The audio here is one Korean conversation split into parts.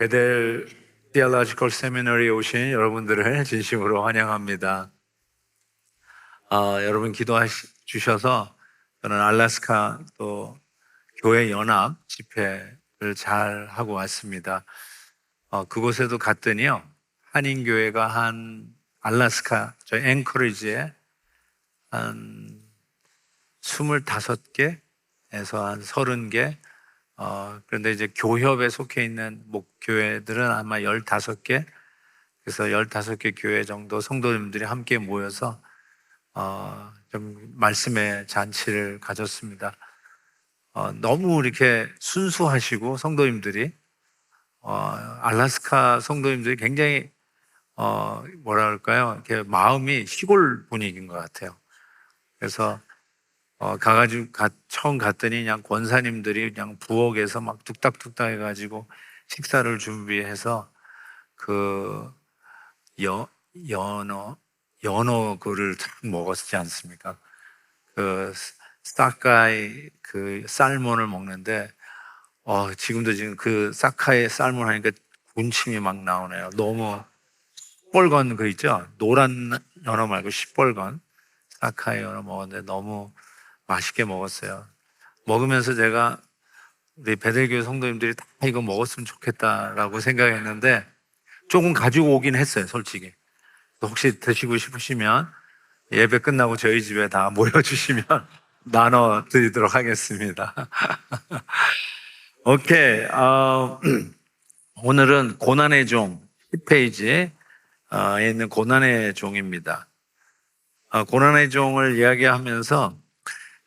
베델 Theological Seminary에 오신 여러분들을 진심으로 환영합니다. 여러분 기도해 주셔서 저는 알래스카 또 교회 연합 집회를 잘 하고 왔습니다. 그곳에도 갔더니요, 한인교회가 한 알래스카 저 앵커리지에 한 25개에서 한 30개, 그런데 이제 교협에 속해 있는 목교회들은 아마 15개, 그래서 15개 교회 정도 성도님들이 함께 모여서 좀 말씀의 잔치를 가졌습니다. 너무 이렇게 순수하시고 성도님들이, 알래스카 성도님들이 굉장히, 뭐라 그럴까요? 이렇게 마음이 시골 분위기인 것 같아요. 그래서 가가지고 처음 갔더니 그냥 권사님들이 그냥 부엌에서 막 뚝딱뚝딱 해가지고 식사를 준비해서 그 연어 그를 탁 먹었지 않습니까? 그 사카이 그 살몬을 먹는데 지금 그 사카이 살몬 하니까 군침이 막 나오네요. 너무 시뻘건 그 있죠? 노란 연어 말고 시뻘건 사카이 연어 먹었는데 너무 맛있게 먹었어요. 먹으면서 제가 우리 베델교회 성도님들이 다 이거 먹었으면 좋겠다라고 생각했는데 조금 가지고 오긴 했어요, 솔직히. 혹시 드시고 싶으시면 예배 끝나고 저희 집에 다 모여주시면 나눠 드리도록 하겠습니다. 오케이. 오늘은 고난의 종 10페이지에 있는 고난의 종입니다. 고난의 종을 이야기하면서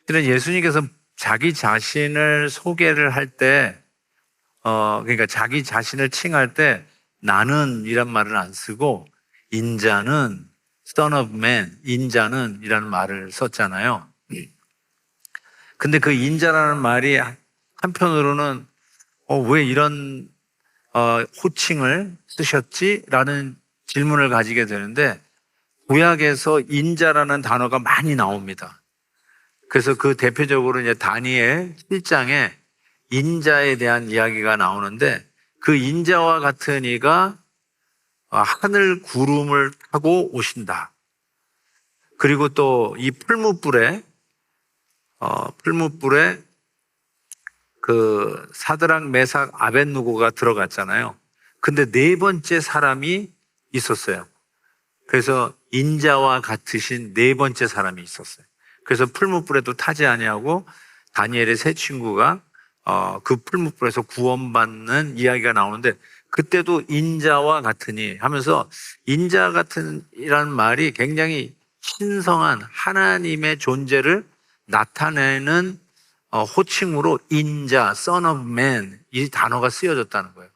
실은 예수님께서 자기 자신을 소개를 할 때, 그러니까 자기 자신을 칭할 때 나는 이란 말을 안 쓰고 인자는 Son of Man, 인자는 이라는 말을 썼잖아요. 근데 그 인자라는 말이 한편으로는 왜 이런 호칭을 쓰셨지? 라는 질문을 가지게 되는데 구약에서 인자라는 단어가 많이 나옵니다. 그래서 그 대표적으로 이제 다니엘 1장에 인자에 대한 이야기가 나오는데 그 인자와 같은 이가 하늘 구름을 타고 오신다. 그리고 또 이 풀무불에 그 사드락 메삭 아벳누고가 들어갔잖아요. 근데 네 번째 사람이 있었어요. 그래서 인자와 같으신 네 번째 사람이 있었어요. 그래서 풀무불에도 타지 아니하고 다니엘의 세 친구가 그 풀무불에서 구원받는 이야기가 나오는데 그때도 인자와 같으니 하면서 인자 같은이라는 말이 굉장히 신성한 하나님의 존재를 나타내는 호칭으로 인자, Son of Man 이 단어가 쓰여졌다는 거예요.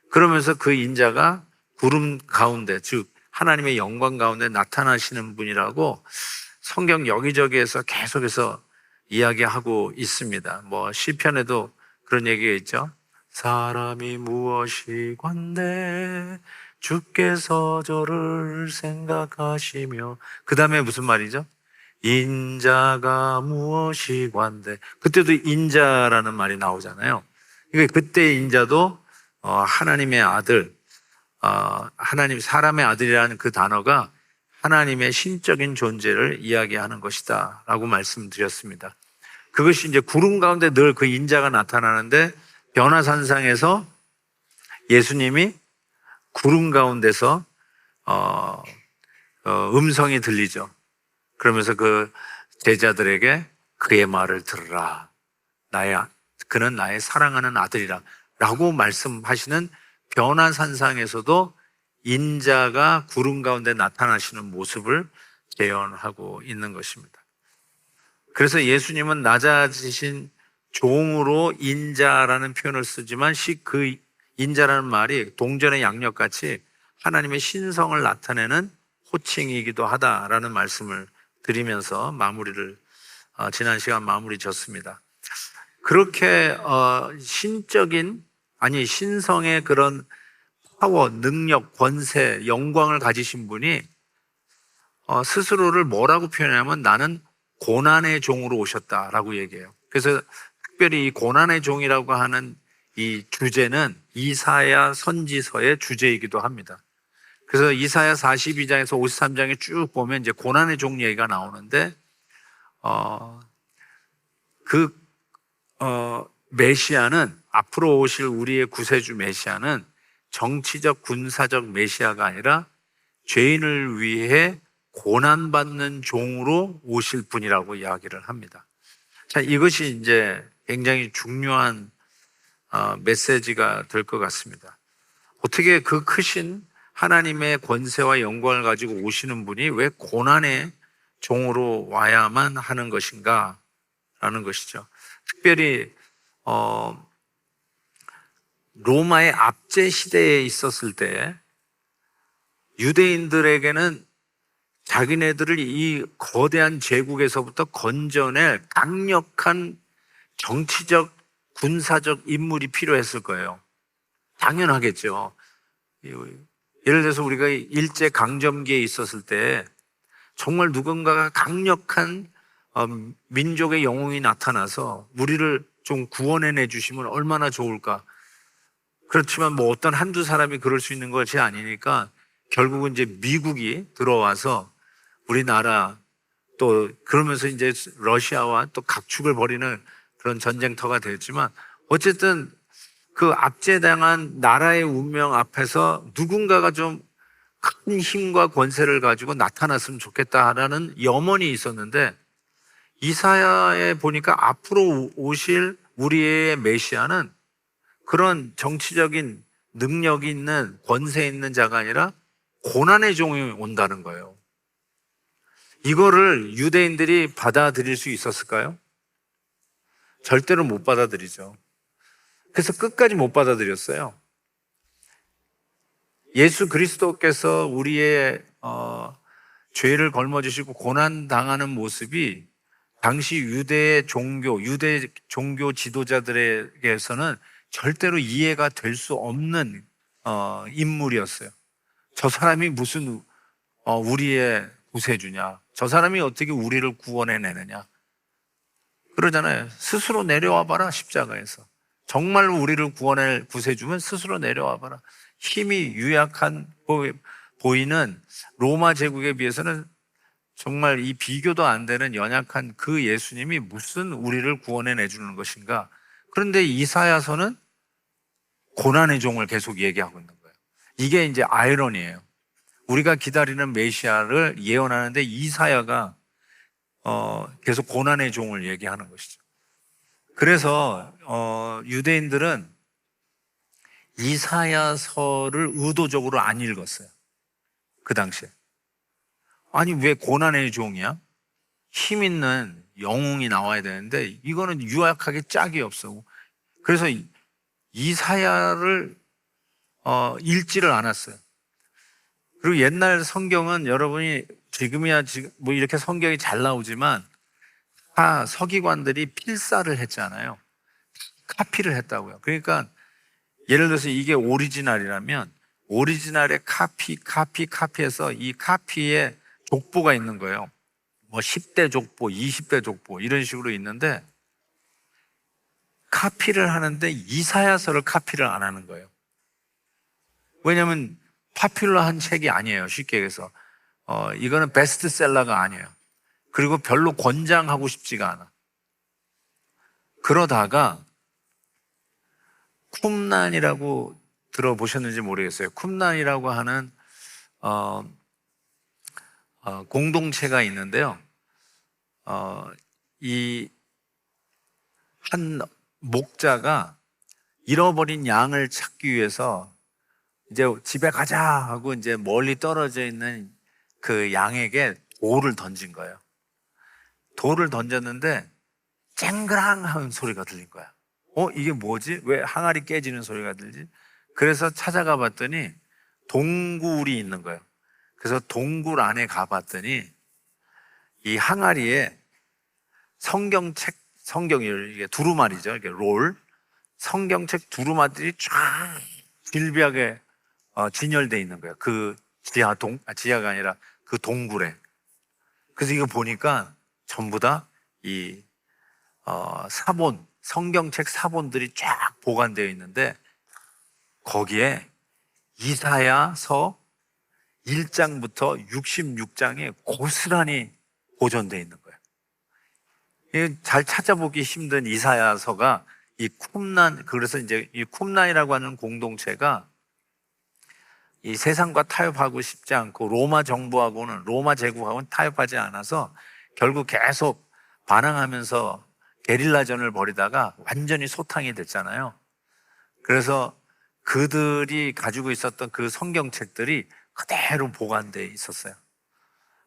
그러면서 그 인자가 구름 가운데, 즉 하나님의 영광 가운데 나타나시는 분이라고 성경 여기저기에서 계속해서 이야기하고 있습니다. 뭐 시편에도 그런 얘기가 있죠. 사람이 무엇이 관대 주께서 저를 생각하시며, 그 다음에 무슨 말이죠? 인자가 무엇이 관대. 그때도 인자라는 말이 나오잖아요. 그러니까 그때 인자도 하나님의 아들, 하나님 사람의 아들이라는 그 단어가 하나님의 신적인 존재를 이야기하는 것이다 라고 말씀드렸습니다. 그것이 이제 구름 가운데 늘 그 인자가 나타나는데 변화산상에서 예수님이 구름 가운데서 음성이 들리죠. 그러면서 그 제자들에게 그의 말을 들으라. 그는 나의 사랑하는 아들이라 라고 말씀하시는 변화산상에서도 인자가 구름 가운데 나타나시는 모습을 재현하고 있는 것입니다. 그래서 예수님은 낮아지신 종으로 인자라는 표현을 쓰지만 그 인자라는 말이 동전의 양력같이 하나님의 신성을 나타내는 호칭이기도 하다라는 말씀을 드리면서 지난 시간 마무리 졌습니다. 그렇게 신성의 그런 파워, 능력, 권세, 영광을 가지신 분이 스스로를 뭐라고 표현하냐면 나는 고난의 종으로 오셨다라고 얘기해요. 그래서 특별히 이 고난의 종이라고 하는 이 주제는 이사야 선지서의 주제이기도 합니다. 그래서 이사야 42장에서 53장에 쭉 보면 이제 고난의 종 얘기가 나오는데, 그, 메시아는, 앞으로 오실 우리의 구세주 메시아는 정치적, 군사적 메시아가 아니라 죄인을 위해 고난받는 종으로 오실 분이라고 이야기를 합니다. 자, 이것이 이제 굉장히 중요한 메시지가 될 것 같습니다. 어떻게 그 크신 하나님의 권세와 영광을 가지고 오시는 분이 왜 고난의 종으로 와야만 하는 것인가 라는 것이죠. 특별히 로마의 압제 시대에 있었을 때 유대인들에게는 자기네들을 이 거대한 제국에서부터 건져낼 강력한 정치적, 군사적 인물이 필요했을 거예요. 당연하겠죠. 예를 들어서 우리가 일제 강점기에 있었을 때 정말 누군가가 강력한 민족의 영웅이 나타나서 우리를 좀 구원해내 주시면 얼마나 좋을까. 그렇지만 뭐 어떤 한두 사람이 그럴 수 있는 것이 아니니까 결국은 이제 미국이 들어와서 우리나라, 또 그러면서 이제 러시아와 또 각축을 벌이는 그런 전쟁터가 되었지만, 어쨌든 그 압제당한 나라의 운명 앞에서 누군가가 좀 큰 힘과 권세를 가지고 나타났으면 좋겠다라는 염원이 있었는데, 이사야에 보니까 앞으로 오실 우리의 메시아는 그런 정치적인 능력이 있는, 권세 있는 자가 아니라 고난의 종이 온다는 거예요. 이거를 유대인들이 받아들일 수 있었을까요? 절대로 못 받아들이죠. 그래서 끝까지 못 받아들였어요. 예수 그리스도께서 우리의 죄를 걸머지시고 고난 당하는 모습이 당시 유대 종교 지도자들에게서는 절대로 이해가 될 수 없는 인물이었어요. 저 사람이 무슨 우리의 구세주냐? 저 사람이 어떻게 우리를 구원해내느냐? 그러잖아요. 스스로 내려와 봐라, 십자가에서. 정말 우리를 구원할 구세주면 스스로 내려와 봐라. 힘이 유약한 보이는 로마 제국에 비해서는 정말 이 비교도 안 되는 연약한 그 예수님이 무슨 우리를 구원해 내주는 것인가. 그런데 이사야서는 고난의 종을 계속 얘기하고 있는 거예요. 이게 이제 아이러니예요. 우리가 기다리는 메시아를 예언하는데 이사야가 계속 고난의 종을 얘기하는 것이죠. 그래서 유대인들은 이사야서를 의도적으로 안 읽었어요. 그 당시에. 아니, 왜 고난의 종이야? 힘 있는 영웅이 나와야 되는데 이거는 유약하게 짝이 없어. 그래서 이사야를 읽지를 않았어요. 그리고 옛날 성경은 여러분이 지금이야 뭐 이렇게 성경이 잘 나오지만 다 서기관들이 필사를 했잖아요. 카피를 했다고요. 그러니까 예를 들어서 이게 오리지널이라면 오리지널의 카피해서 이 카피에 족보가 있는 거예요. 뭐 10대 족보, 20대 족보 이런 식으로 있는데 카피를 하는데 이사야서를 카피를 안 하는 거예요. 왜냐하면 파퓰러한 책이 아니에요. 쉽게 얘기해서 이거는 베스트셀러가 아니에요. 그리고 별로 권장하고 싶지가 않아. 그러다가 쿰란이라고 들어보셨는지 모르겠어요. 쿰란이라고 하는 공동체가 있는데요. 이 한 목자가 잃어버린 양을 찾기 위해서 이제 집에 가자 하고 이제 멀리 떨어져 있는 그 양에게 돌을 던진 거예요. 돌을 던졌는데 쨍그랑하는 소리가 들린 거야. 이게 뭐지? 왜 항아리 깨지는 소리가 들지? 그래서 찾아가 봤더니 동굴이 있는 거예요. 그래서 동굴 안에 가봤더니 이 항아리에 성경이 이게 두루마리죠. 이렇게 성경책 두루마리들이 쫙 질비하게 진열돼 있는 거예요. 그 지하가 아니라 그 동굴에. 그래서 이거 보니까 전부 다 이 성경책 사본들이 쫙 보관되어 있는데 거기에 이사야서 1장부터 66장에 고스란히 보존되어 있는 거예요. 이게 잘 찾아보기 힘든 이사야서가 이 쿰란, 그래서 이제 이 쿰란이라고 하는 공동체가 이 세상과 타협하고 싶지 않고 로마 정부하고는, 로마 제국하고는 타협하지 않아서 결국 계속 반항하면서 게릴라전을 벌이다가 완전히 소탕이 됐잖아요. 그래서 그들이 가지고 있었던 그 성경책들이 그대로 보관돼 있었어요.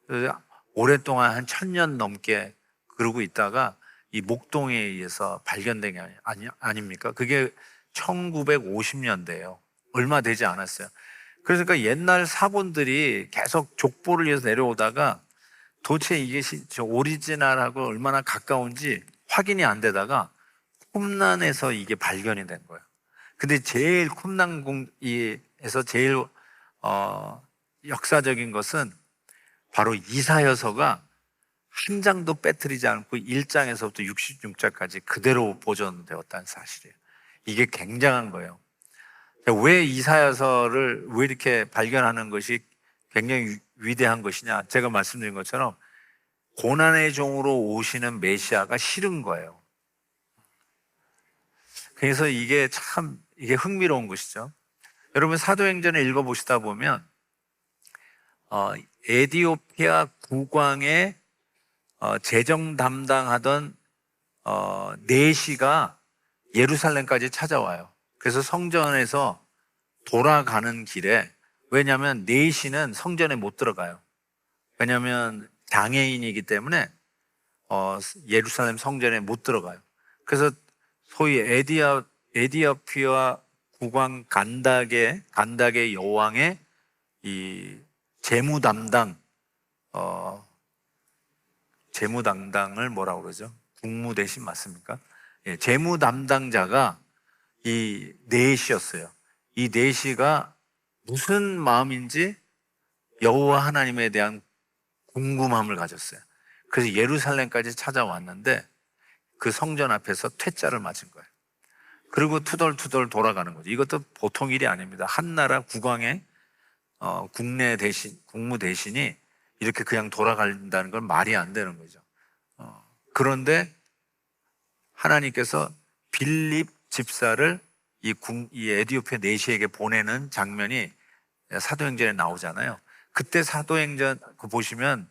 그래서 오랫동안 한 1000년 넘게 그러고 있다가 이 목동에 의해서 발견된 게 아닙니까? 그게 1950년대예요. 얼마 되지 않았어요. 그러니까 옛날 사본들이 계속 족보를 위해서 내려오다가 도대체 이게 오리지널하고 얼마나 가까운지 확인이 안 되다가 쿰란에서 이게 발견이 된 거예요. 근데 제일 쿰란에서 제일 역사적인 것은 바로 이사야서가 한 장도 빼뜨리지 않고 1장에서부터 66장까지 그대로 보존되었다는 사실이에요. 이게 굉장한 거예요. 왜 이사야서를 왜 이렇게 발견하는 것이 굉장히 위대한 것이냐? 제가 말씀드린 것처럼 고난의 종으로 오시는 메시아가 싫은 거예요. 그래서 이게 참 이게 흥미로운 것이죠. 여러분 사도행전을 읽어보시다 보면 에디오피아 국왕의 재정 담당하던 내시가 예루살렘까지 찾아와요. 그래서 성전에서 돌아가는 길에, 왜냐하면 내시는 성전에 못 들어가요. 왜냐하면 장애인이기 때문에 예루살렘 성전에 못 들어가요. 그래서 소위 에디오피아 국왕 간닥의 여왕의 이 재무 담당을 뭐라고 그러죠? 국무 대신 맞습니까? 예, 재무 담당자가 이 내시였어요. 이 내시가 무슨 마음인지 여호와 하나님에 대한 궁금함을 가졌어요. 그래서 예루살렘까지 찾아왔는데 그 성전 앞에서 퇴짜를 맞은 거예요. 그리고 투덜투덜 돌아가는 거죠. 이것도 보통 일이 아닙니다. 한 나라 국왕의 국무 대신이 이렇게 그냥 돌아간다는 건 말이 안 되는 거죠. 그런데 하나님께서 빌립 집사를 이 에디오피아 내시에게 보내는 장면이 사도행전에 나오잖아요. 그때 사도행전 보시면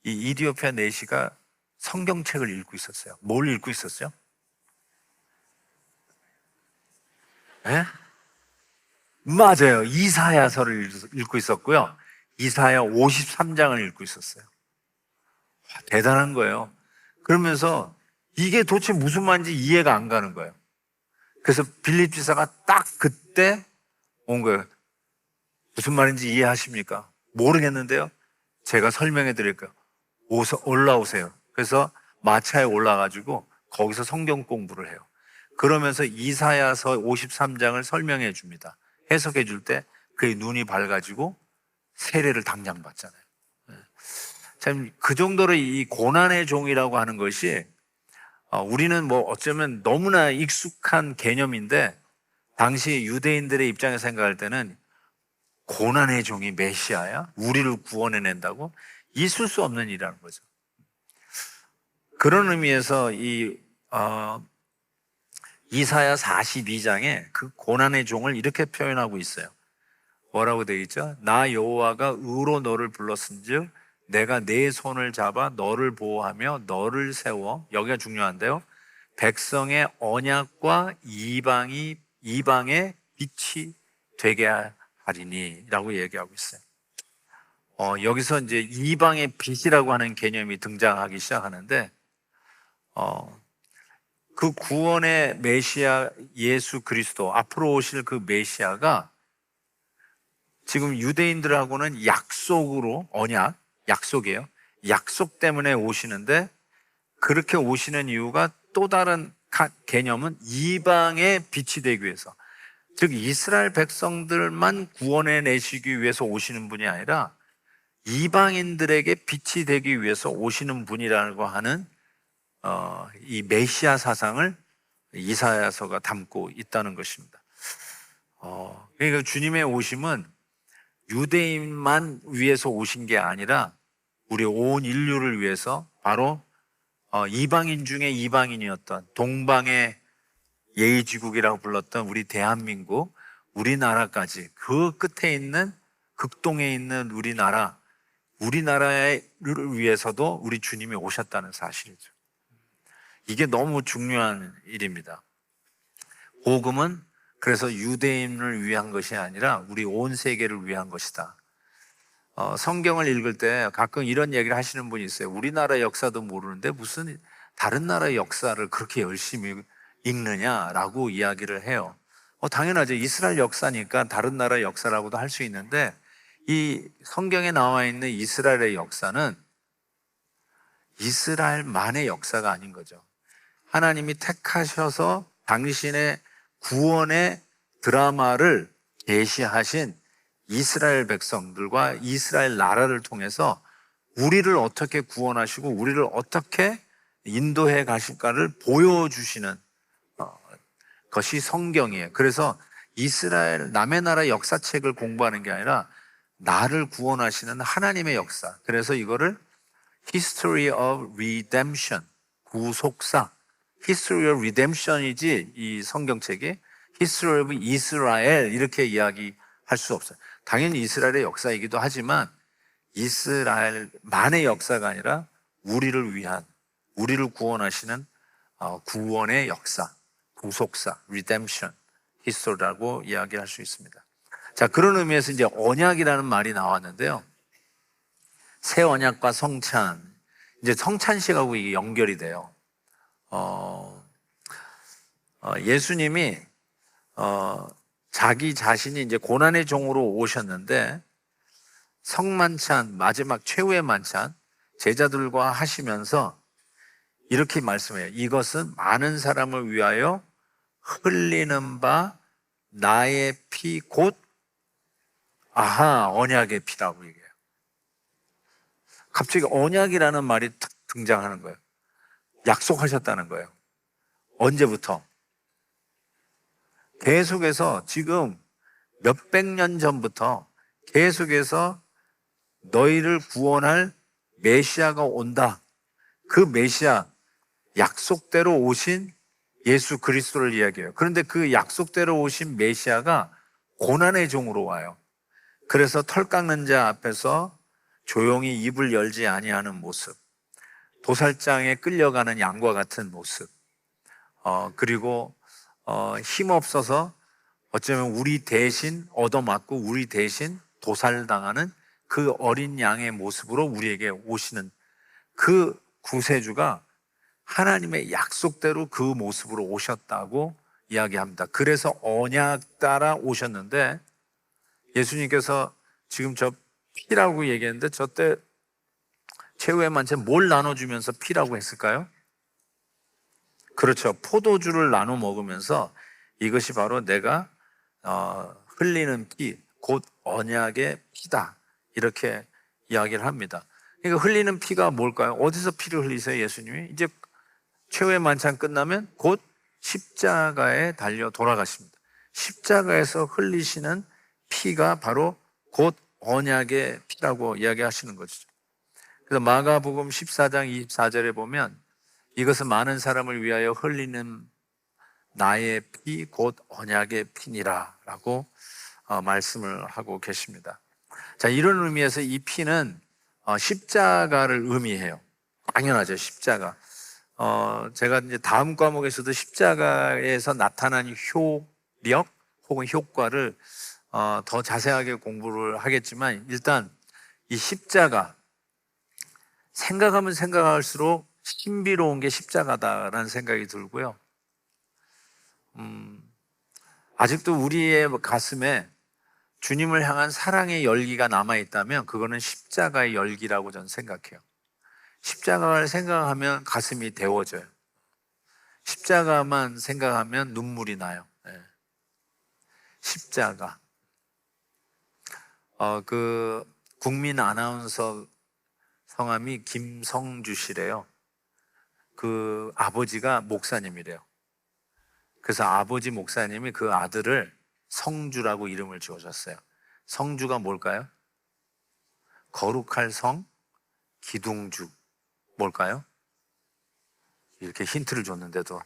이 이디오피아 내시가 성경책을 읽고 있었어요. 뭘 읽고 있었어요? 예? 맞아요. 이사야서를 읽고 있었고요. 이사야 53장을 읽고 있었어요. 와, 대단한 거예요. 그러면서 이게 도대체 무슨 말인지 이해가 안 가는 거예요. 그래서 빌립 지사가 딱 그때 온 거예요. 무슨 말인지 이해하십니까? 모르겠는데요. 제가 설명해 드릴게요. 올라오세요. 그래서 마차에 올라가지고 거기서 성경 공부를 해요. 그러면서 이사야서 53장을 설명해 줍니다. 해석해 줄 때 그의 눈이 밝아지고 세례를 당장 받잖아요. 참 그 정도로 이 고난의 종이라고 하는 것이 우리는 뭐 어쩌면 너무나 익숙한 개념인데 당시 유대인들의 입장에서 생각할 때는 고난의 종이 메시아야? 우리를 구원해낸다고? 있을 수 없는 일이라는 거죠. 그런 의미에서 이사야 42장에 그 고난의 종을 이렇게 표현하고 있어요. 뭐라고 되어 있죠? 나 여호와가 의로 너를 불렀은즉 내가 내 손을 잡아 너를 보호하며 너를 세워, 여기가 중요한데요, 백성의 언약과 이방의 빛이 되게 하리니 라고 얘기하고 있어요. 여기서 이제 이방의 빛이라고 하는 개념이 등장하기 시작하는데 그 구원의 메시아 예수 그리스도, 앞으로 오실 그 메시아가 지금 유대인들하고는 약속으로, 약속이에요. 약속 때문에 오시는데 그렇게 오시는 이유가 또 다른 개념은 이방의 빛이 되기 위해서, 즉 이스라엘 백성들만 구원해 내시기 위해서 오시는 분이 아니라 이방인들에게 빛이 되기 위해서 오시는 분이라고 하는 이 메시아 사상을 이사야서가 담고 있다는 것입니다. 그러니까 주님의 오심은 유대인만 위해서 오신 게 아니라 우리 온 인류를 위해서 바로 이방인 중에 이방인이었던 동방의 예의지국이라고 불렀던 우리 대한민국, 우리나라까지 그 끝에 있는 극동에 있는 우리나라를 위해서도 우리 주님이 오셨다는 사실이죠. 이게 너무 중요한 일입니다. 복음은 그래서 유대인을 위한 것이 아니라 우리 온 세계를 위한 것이다. 성경을 읽을 때 가끔 이런 얘기를 하시는 분이 있어요. 우리나라 역사도 모르는데 무슨 다른 나라의 역사를 그렇게 열심히 읽느냐라고 이야기를 해요. 당연하죠. 이스라엘 역사니까 다른 나라의 역사라고도 할 수 있는데 이 성경에 나와 있는 이스라엘의 역사는 이스라엘만의 역사가 아닌 거죠. 하나님이 택하셔서 당신의 구원의 드라마를 계시하신 이스라엘 백성들과 이스라엘 나라를 통해서 우리를 어떻게 구원하시고 우리를 어떻게 인도해 가실까를 보여주시는 것이 성경이에요. 그래서 이스라엘 남의 나라 역사책을 공부하는 게 아니라 나를 구원하시는 하나님의 역사. 그래서 이거를 History of Redemption, 구속사. History of Redemption이지 이 성경책이 History of Israel 이렇게 이야기할 수 없어요. 당연히 이스라엘의 역사이기도 하지만 이스라엘만의 역사가 아니라 우리를 위한, 우리를 구원하시는 구원의 역사, 구속사, redemption, history라고 이야기할 수 있습니다. 자, 그런 의미에서 이제 언약이라는 말이 나왔는데요. 새 언약과 성찬, 이제 성찬식하고 이게 연결이 돼요. 예수님이 자기 자신이 이제 고난의 종으로 오셨는데 성만찬, 마지막 최후의 만찬 제자들과 하시면서 이렇게 말씀해요. 이것은 많은 사람을 위하여 흘리는 바 나의 피 곧 언약의 피라고 얘기해요. 갑자기 언약이라는 말이 탁 등장하는 거예요. 약속하셨다는 거예요. 언제부터? 계속해서 지금 몇백 년 전부터 계속해서 너희를 구원할 메시아가 온다. 그 메시아, 약속대로 오신 예수 그리스도를 이야기해요. 그런데 그 약속대로 오신 메시아가 고난의 종으로 와요. 그래서 털 깎는 자 앞에서 조용히 입을 열지 아니하는 모습, 도살장에 끌려가는 양과 같은 모습, 그리고 힘없어서 어쩌면 우리 대신 얻어맞고 우리 대신 도살당하는 그 어린 양의 모습으로 우리에게 오시는 그 구세주가 하나님의 약속대로 그 모습으로 오셨다고 이야기합니다. 그래서 언약 따라 오셨는데 예수님께서 지금 저 피라고 얘기했는데 저때 최후의 만찬 뭘 나눠주면서 피라고 했을까요? 그렇죠. 포도주를 나눠 먹으면서 이것이 바로 내가 흘리는 피, 곧 언약의 피다. 이렇게 이야기를 합니다. 그러니까 흘리는 피가 뭘까요? 어디서 피를 흘리세요, 예수님이? 이제 최후의 만찬 끝나면 곧 십자가에 달려 돌아가십니다. 십자가에서 흘리시는 피가 바로 곧 언약의 피라고 이야기하시는 거죠. 그래서 마가복음 14장 24절에 보면 이것은 많은 사람을 위하여 흘리는 나의 피 곧 언약의 피니라 라고 말씀을 하고 계십니다. 자, 이런 의미에서 이 피는 십자가를 의미해요. 당연하죠, 십자가. 제가 이제 다음 과목에서도 십자가에서 나타난 효력 혹은 효과를 더 자세하게 공부를 하겠지만 일단 이 십자가 생각하면 생각할수록 신비로운 게 십자가다라는 생각이 들고요. 아직도 우리의 가슴에 주님을 향한 사랑의 열기가 남아있다면 그거는 십자가의 열기라고 저는 생각해요. 십자가를 생각하면 가슴이 데워져요. 십자가만 생각하면 눈물이 나요. 네. 십자가. 그 국민 아나운서 성함이 김성주 씨래요. 그 아버지가 목사님이래요. 그래서 아버지 목사님이 그 아들을 성주라고 이름을 지어줬어요. 성주가 뭘까요? 거룩할 성, 기둥주. 뭘까요? 이렇게 힌트를 줬는데도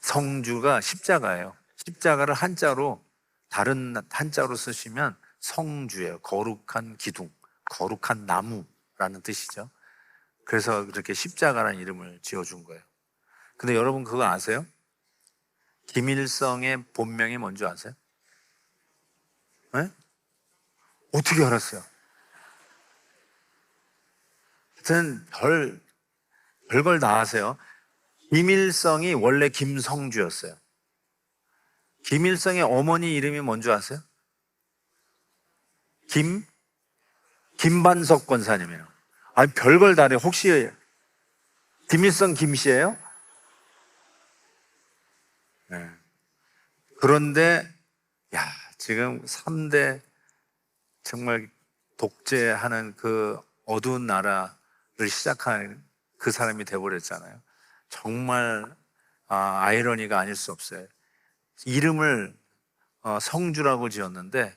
성주가 십자가예요. 십자가를 한자로, 다른 한자로 쓰시면 성주예요. 거룩한 기둥, 거룩한 나무라는 뜻이죠. 그래서 그렇게 십자가라는 이름을 지어준 거예요. 근데 여러분 그거 아세요? 김일성의 본명이 뭔지 아세요? 네? 어떻게 알았어요? 하여튼 별걸 다 아세요. 김일성이 원래 김성주였어요. 김일성의 어머니 이름이 뭔지 아세요? 김반석 권사님이에요. 아니, 별걸 다 해. 혹시 김일성 김씨예요? 네. 그런데, 야, 지금 3대 정말 독재하는 그 어두운 나라를 시작한 그 사람이 돼버렸잖아요. 정말 아이러니가 아닐 수 없어요. 이름을 성주라고 지었는데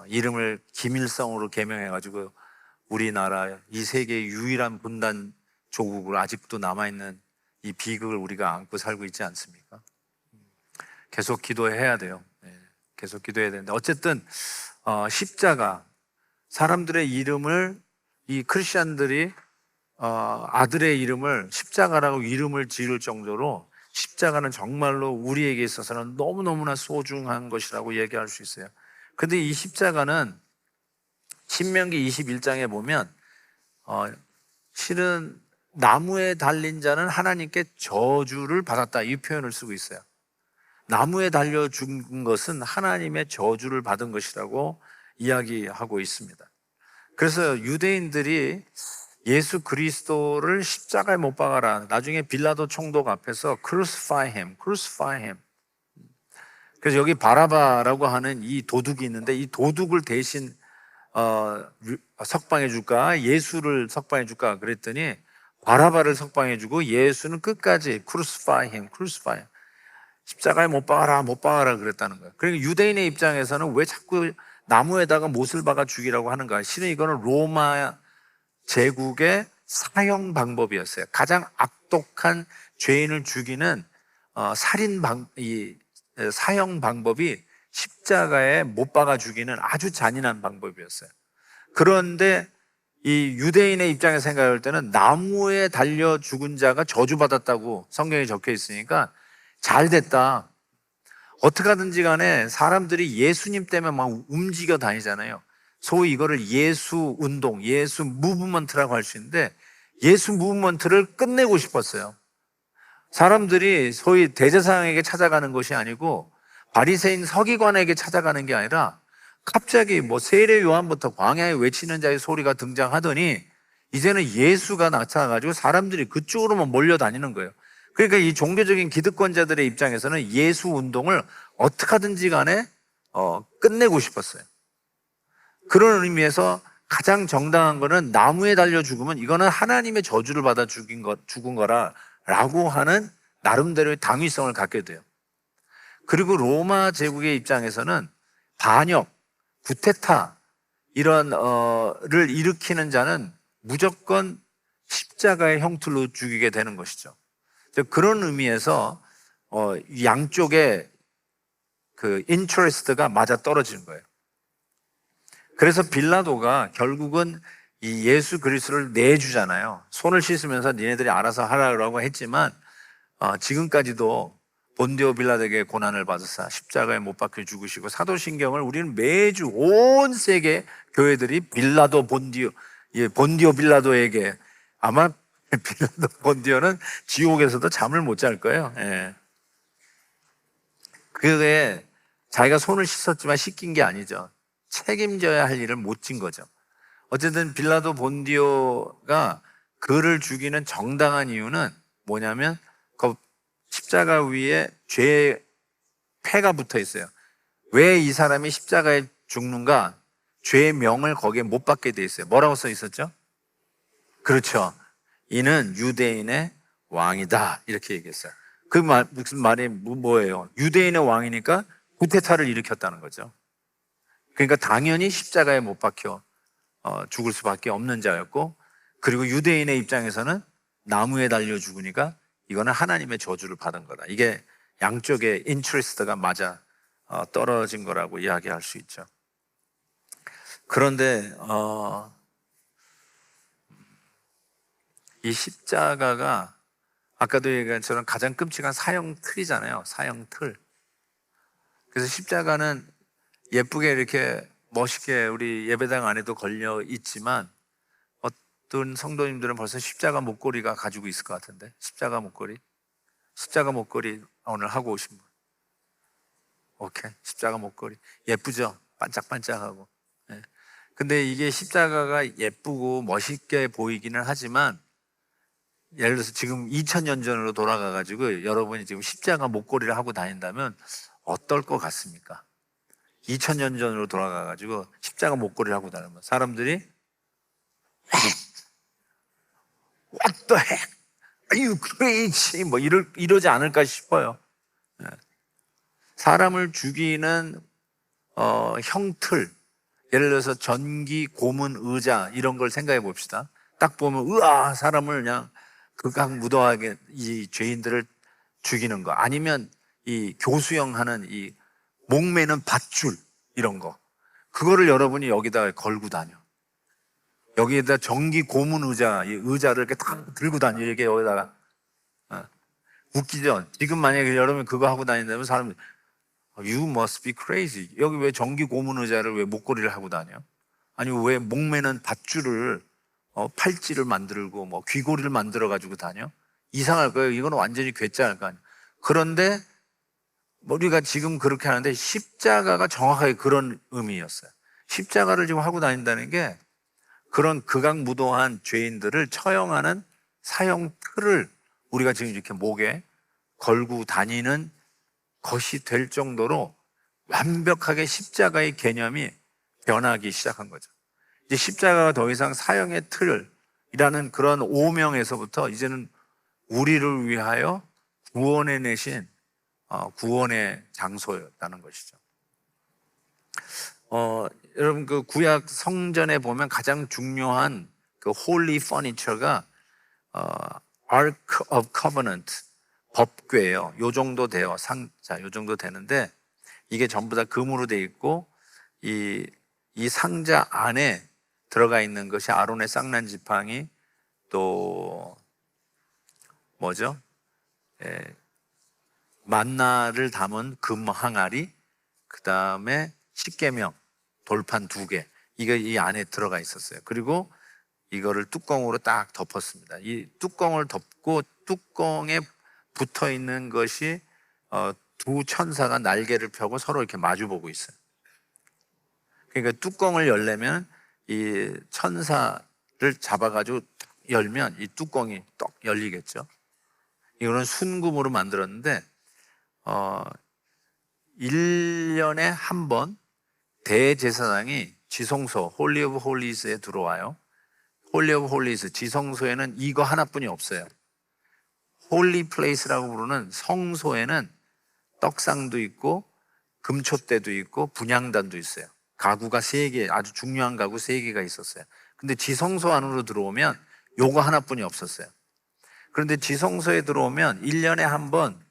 이름을 김일성으로 개명해가지고 우리나라 이 세계의 유일한 분단 조국으로 아직도 남아있는 이 비극을 우리가 안고 살고 있지 않습니까? 계속 기도해야 돼요. 네, 계속 기도해야 되는데 어쨌든 십자가, 사람들의 이름을, 이 크리스천들이 아들의 이름을 십자가라고 이름을 지을 정도로 십자가는 정말로 우리에게 있어서는 너무너무나 소중한 것이라고 얘기할 수 있어요. 근데 이 십자가는 신명기 21장에 보면 실은 나무에 달린 자는 하나님께 저주를 받았다, 이 표현을 쓰고 있어요. 나무에 달려 죽은 것은 하나님의 저주를 받은 것이라고 이야기하고 있습니다. 그래서 유대인들이 예수 그리스도를 십자가에 못 박아라, 나중에 빌라도 총독 앞에서 crucify him, crucify him. 그래서 여기 바라바라고 하는 이 도둑이 있는데 이 도둑을 대신 석방해 줄까, 예수를 석방해 줄까 그랬더니 바라바를 석방해 주고 예수는 끝까지 crucify him, crucify him. 십자가에 못 박아라, 못 박아라 그랬다는 거예요. 그러니까 유대인의 입장에서는 왜 자꾸 나무에다가 못을 박아 죽이라고 하는가? 실은 이거는 로마 제국의 사형 방법이었어요. 가장 악독한 죄인을 죽이는 이 사형 방법이 십자가에 못 박아 죽이는 아주 잔인한 방법이었어요. 그런데 이 유대인의 입장에서 생각할 때는 나무에 달려 죽은 자가 저주받았다고 성경에 적혀 있으니까 잘 됐다. 어떻게 하든지 간에 사람들이 예수님 때문에 막 움직여 다니잖아요. 소위 이거를 예수 운동, 예수 무브먼트라고 할 수 있는데 예수 무브먼트를 끝내고 싶었어요. 사람들이 소위 대제사장에게 찾아가는 것이 아니고 바리새인 서기관에게 찾아가는 게 아니라 갑자기 뭐 세례 요한부터 광야에 외치는 자의 소리가 등장하더니 이제는 예수가 나타나가지고 사람들이 그쪽으로만 몰려다니는 거예요. 그러니까 이 종교적인 기득권자들의 입장에서는 예수 운동을 어떻게 하든지 간에 끝내고 싶었어요. 그런 의미에서 가장 정당한 거는 나무에 달려 죽으면 이거는 하나님의 저주를 받아 죽은 거라고 하는 나름대로의 당위성을 갖게 돼요. 그리고 로마 제국의 입장에서는 반역, 구테타 이런 를 일으키는 자는 무조건 십자가의 형틀로 죽이게 되는 것이죠. 그런 의미에서 양쪽의 그 인터레스트가 맞아 떨어지는 거예요. 그래서 빌라도가 결국은 이 예수 그리스도를 내주잖아요. 손을 씻으면서 니네들이 알아서 하라고 했지만 지금까지도 본디오 빌라도에게 고난을 받으사 십자가에 못 박혀 죽으시고, 사도신경을 우리는 매주 온 세계 교회들이 본디오 빌라도에게, 아마 빌라도 본디오는 지옥에서도 잠을 못 잘 거예요. 예. 그게 자기가 손을 씻었지만 씻긴 게 아니죠. 책임져야 할 일을 못 진 거죠. 어쨌든 빌라도 본디오가 그를 죽이는 정당한 이유는 뭐냐면 그 십자가 위에 죄의 패가 붙어 있어요. 왜 이 사람이 십자가에 죽는가? 죄의 명을 거기에 못 받게 돼 있어요. 뭐라고 써 있었죠? 그렇죠. 이는 유대인의 왕이다, 이렇게 얘기했어요. 무슨 말이 뭐예요? 유대인의 왕이니까 구테타를 일으켰다는 거죠. 그러니까 당연히 십자가에 못 박혀 죽을 수밖에 없는 자였고, 그리고 유대인의 입장에서는 나무에 달려 죽으니까 이거는 하나님의 저주를 받은 거다. 이게 양쪽의 인트레스트가 맞아 떨어진 거라고 이야기할 수 있죠. 그런데 이 십자가가 아까도 얘기한 것처럼 가장 끔찍한 사형 틀이잖아요. 사형 틀. 그래서 십자가는 예쁘게 이렇게 멋있게 우리 예배당 안에도 걸려 있지만, 어떤 성도님들은 벌써 십자가 목걸이가 가지고 있을 것 같은데, 십자가 목걸이 오늘 하고 오신 분. 오케이. 십자가 목걸이 예쁘죠? 반짝반짝하고. 예. 근데 이게 십자가가 예쁘고 멋있게 보이기는 하지만, 예를 들어서 지금 2000년 전으로 돌아가 가지고 여러분이 지금 십자가 목걸이를 하고 다닌다면 어떨 것 같습니까? 2000년 전으로 돌아가 가지고 십자가 목걸이를 하고 다니면 사람들이 What the heck? Are you crazy? 뭐 이러지 않을까 싶어요. 사람을 죽이는 형틀, 예를 들어서 전기, 고문, 의자 이런 걸 생각해 봅시다. 딱 보면 으아, 사람을 그냥 극악무도하게 이 죄인들을 죽이는 거, 아니면 이 교수형하는 이 목매는 밧줄 이런 거, 그거를 여러분이 여기다 걸고 다녀. 여기에다 전기 고문 의자, 이 의자를 이렇게 탁 들고 다녀. 이게 여기다가 웃기죠? 지금 만약에 여러분 그거 하고 다닌다면 사람들이 You must be crazy. 여기 왜 전기 고문 의자를 왜 목걸이를 하고 다녀? 아니 왜 목매는 밧줄을 팔찌를 만들고 뭐 귀고리를 만들어 가지고 다녀? 이상할 거예요. 이거는 완전히 괴짜일 거 아니에요. 그런데 우리가 지금 그렇게 하는데 십자가가 정확하게 그런 의미였어요. 십자가를 지금 하고 다닌다는 게 그런 극악무도한 죄인들을 처형하는 사형 틀을 우리가 지금 이렇게 목에 걸고 다니는 것이 될 정도로 완벽하게 십자가의 개념이 변하기 시작한 거죠. 이제 십자가가 더 이상 사형의 틀이라는 그런 오명에서부터 이제는 우리를 위하여 구원해 내신 구원의 장소였다는 것이죠. 여러분 그 구약 성전에 보면 가장 중요한 그 홀리 퍼니처가 Ark of Covenant, 법궤예요. 요 정도 돼요. 상자 요 정도 되는데 이게 전부 다 금으로 돼 있고 이 상자 안에 들어가 있는 것이 아론의 쌍난 지팡이, 또 뭐죠? 만나를 담은 금 항아리, 그 다음에 십계명 돌판 2개, 이게 이 안에 들어가 있었어요. 그리고 이거를 뚜껑으로 딱 덮었습니다. 이 뚜껑을 덮고 뚜껑에 붙어 있는 것이 두 천사가 날개를 펴고 서로 이렇게 마주보고 있어요. 그러니까 뚜껑을 열려면 이 천사를 잡아가지고 열면 이 뚜껑이 떡 열리겠죠. 이거는 순금으로 만들었는데 1년에 한 번 대제사장이 지성소 홀리 오브 홀리스에 들어와요. 홀리 오브 홀리스 지성소에는 이거 하나뿐이 없어요. 홀리 플레이스라고 부르는 성소에는 떡상도 있고 금촛대도 있고 분향단도 있어요. 가구가 3개, 아주 중요한 가구 3개가 있었어요. 근데 지성소 안으로 들어오면 요거 하나뿐이 없었어요. 그런데 지성소에 들어오면 1년에 한 번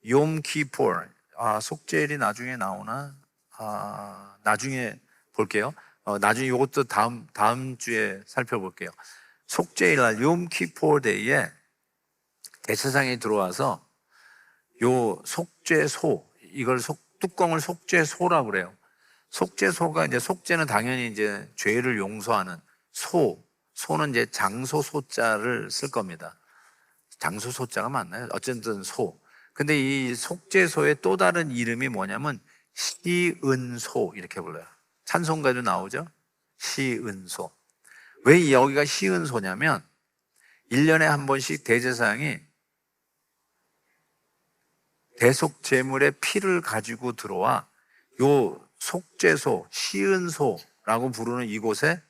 욤키포르, 속죄일이 나중에 나오나? 나중에 볼게요. 나중에 이것도 다음 주에 살펴볼게요. 속죄일 날 욤키포르 데이에 대제사장이 들어와서 요 속죄소, 이걸 뚜껑을 속죄소라고 그래요. 속죄소가 이제 속죄는 당연히 이제 죄를 용서하는 소는 이제 장소 소자를 쓸 겁니다. 장소 소자가 맞나요? 어쨌든 소. 근데 이 속죄소의 또 다른 이름이 뭐냐면 시은소 이렇게 불러요. 찬송가도 나오죠? 시은소. 왜 여기가 시은소냐면 1년에 한 번씩 대제사장이 대속제물의 피를 가지고 들어와 요 속죄소, 시은소라고 부르는 이곳에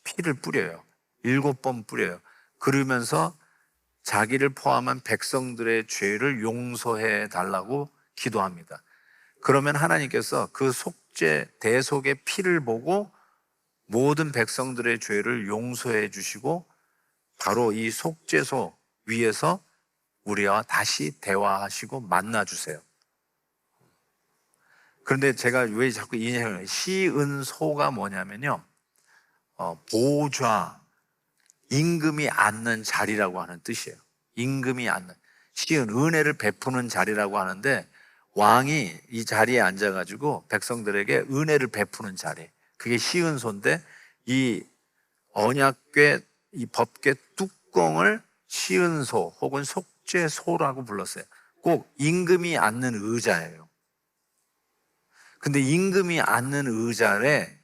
피를 뿌려요. 7번 뿌려요. 그러면서 자기를 포함한 백성들의 죄를 용서해 달라고 기도합니다. 그러면 하나님께서 그 속죄 대속의 피를 보고 모든 백성들의 죄를 용서해 주시고 바로 이 속죄소 위에서 우리와 다시 대화하시고 만나 주세요. 그런데 제가 왜 자꾸 이 시은소가 뭐냐면요, 보좌, 임금이 앉는 자리라고 하는 뜻이에요. 임금이 앉는, 시은 은혜를 베푸는 자리라고 하는데, 왕이 이 자리에 앉아가지고 백성들에게 은혜를 베푸는 자리, 그게 시은소인데, 이 언약궤, 이 법궤 뚜껑을 시은소 혹은 속죄소라고 불렀어요. 꼭 임금이 앉는 의자예요. 근데 임금이 앉는 의자에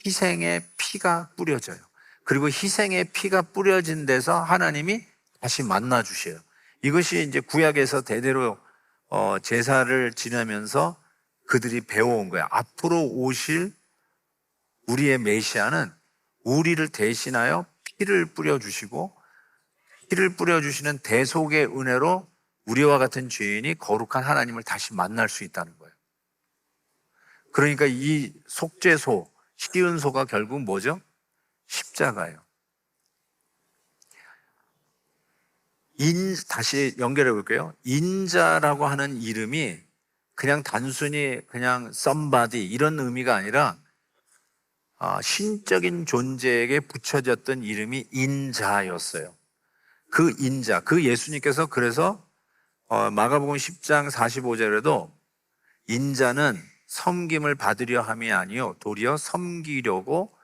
희생의 피가 뿌려져요. 그리고 희생의 피가 뿌려진 데서 하나님이 다시 만나 주셔요. 이것이 이제 구약에서 대대로 제사를 지내면서 그들이 배워온 거예요. 앞으로 오실 우리의 메시아는 우리를 대신하여 피를 뿌려주시고, 피를 뿌려주시는 대속의 은혜로 우리와 같은 죄인이 거룩한 하나님을 다시 만날 수 있다는 거예요. 그러니까 이 속죄소, 시은소가 결국 뭐죠? 십자가예요. 다시 연결해 볼게요. 인자라고 하는 이름이 그냥 단순히 그냥 somebody 이런 의미가 아니라 신적인 존재에게 붙여졌던 이름이 인자였어요. 그 인자, 그 예수님께서 그래서 마가복음 10장 45절에도 인자는 섬김을 받으려 함이 아니요 도리어 섬기려고